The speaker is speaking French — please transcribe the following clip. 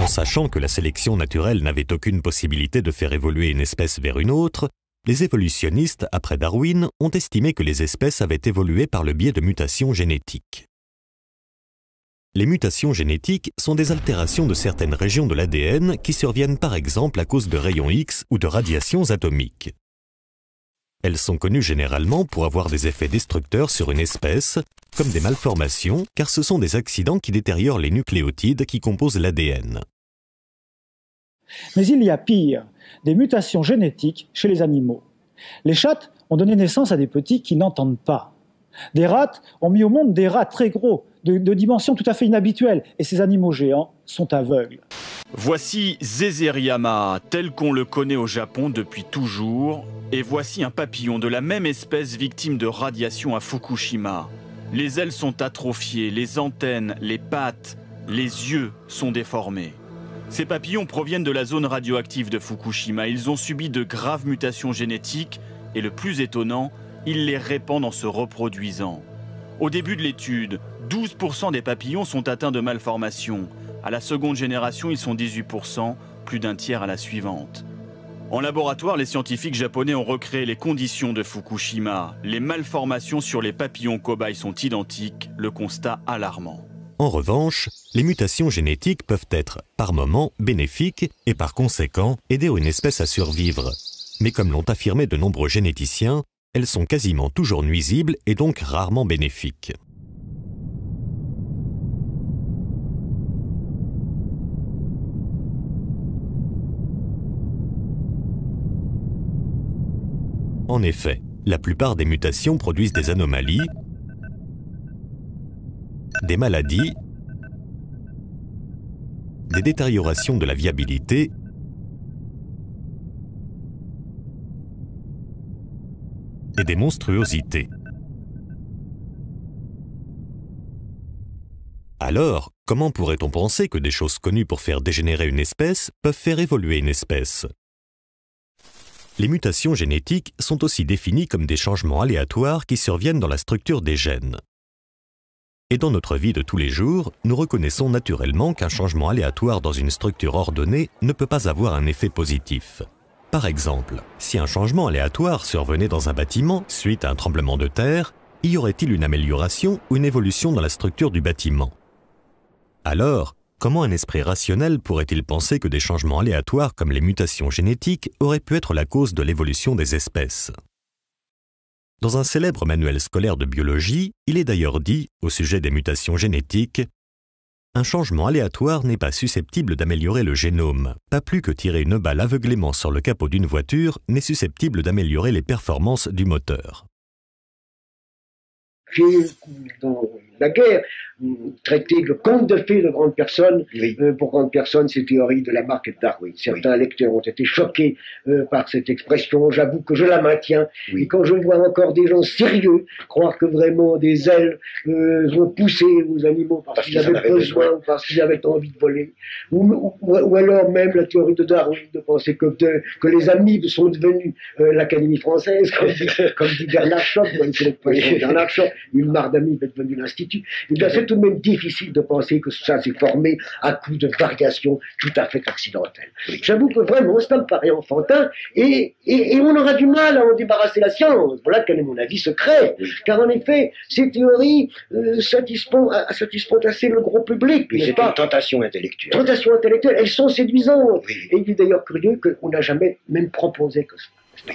En sachant que la sélection naturelle n'avait aucune possibilité de faire évoluer une espèce vers une autre, les évolutionnistes, après Darwin, ont estimé que les espèces avaient évolué par le biais de mutations génétiques. Les mutations génétiques sont des altérations de certaines régions de l'ADN qui surviennent par exemple à cause de rayons X ou de radiations atomiques. Elles sont connues généralement pour avoir des effets destructeurs sur une espèce, comme des malformations, car ce sont des accidents qui détériorent les nucléotides qui composent l'ADN. Mais il y a pire, des mutations génétiques chez les animaux. Les chattes ont donné naissance à des petits qui n'entendent pas. Des rats ont mis au monde des rats très gros, de dimensions tout à fait inhabituelles, et ces animaux géants sont aveugles. Voici Zezeriama, tel qu'on le connaît au Japon depuis toujours, et voici un papillon de la même espèce victime de radiation à Fukushima. Les ailes sont atrophiées, les antennes, les pattes, les yeux sont déformés. Ces papillons proviennent de la zone radioactive de Fukushima. Ils ont subi de graves mutations génétiques et le plus étonnant, ils les répandent en se reproduisant. Au début de l'étude, 12% des papillons sont atteints de malformations. À la seconde génération, ils sont 18%, plus d'un tiers à la suivante. En laboratoire, les scientifiques japonais ont recréé les conditions de Fukushima. Les malformations sur les papillons cobayes sont identiques, le constat alarmant. En revanche, les mutations génétiques peuvent être, par moments, bénéfiques et par conséquent aider une espèce à survivre. Mais comme l'ont affirmé de nombreux généticiens, elles sont quasiment toujours nuisibles et donc rarement bénéfiques. En effet, la plupart des mutations produisent des anomalies, des maladies, des détériorations de la viabilité et des monstruosités. Alors, comment pourrait-on penser que des choses connues pour faire dégénérer une espèce peuvent faire évoluer une espèce ? Les mutations génétiques sont aussi définies comme des changements aléatoires qui surviennent dans la structure des gènes. Et dans notre vie de tous les jours, nous reconnaissons naturellement qu'un changement aléatoire dans une structure ordonnée ne peut pas avoir un effet positif. Par exemple, si un changement aléatoire survenait dans un bâtiment suite à un tremblement de terre, y aurait-il une amélioration ou une évolution dans la structure du bâtiment? Alors, comment un esprit rationnel pourrait-il penser que des changements aléatoires comme les mutations génétiques auraient pu être la cause de l'évolution des espèces? Dans un célèbre manuel scolaire de biologie, il est d'ailleurs dit, au sujet des mutations génétiques, « Un changement aléatoire n'est pas susceptible d'améliorer le génome, pas plus que tirer une balle aveuglément sur le capot d'une voiture n'est susceptible d'améliorer les performances du moteur. » J'ai, dans la guerre, traité le conte de fées de grandes personnes. Oui. Pour grandes personnes, ces théories de la marque Darwin. Certains lecteurs ont été choqués par cette expression. J'avoue que je la maintiens. Oui. Et quand je vois encore des gens sérieux croire que vraiment des ailes vont pousser aux animaux parce qu'ils avaient besoin ou parce qu'ils avaient envie de voler, ou alors même la théorie de Darwin, de penser que les amibes sont devenus l'Académie française, comme dit Bernard Schoch, Bernard Schoch, une mare d'amibes est devenue l'Institut. Et bien, c'est tout de même difficile de penser que ça s'est formé à coup de variations tout à fait accidentelles. Oui. J'avoue que vraiment, ça me paraît enfantin, et on aura du mal à en débarrasser la science. Voilà quel est mon avis secret. Oui. Car en effet, ces théories satisfont assez le gros public. Oui, c'est une tentation intellectuelle. Tentation intellectuelle, elles sont séduisantes. Oui. Et il est d'ailleurs curieux qu'on n'a jamais même proposé que ça.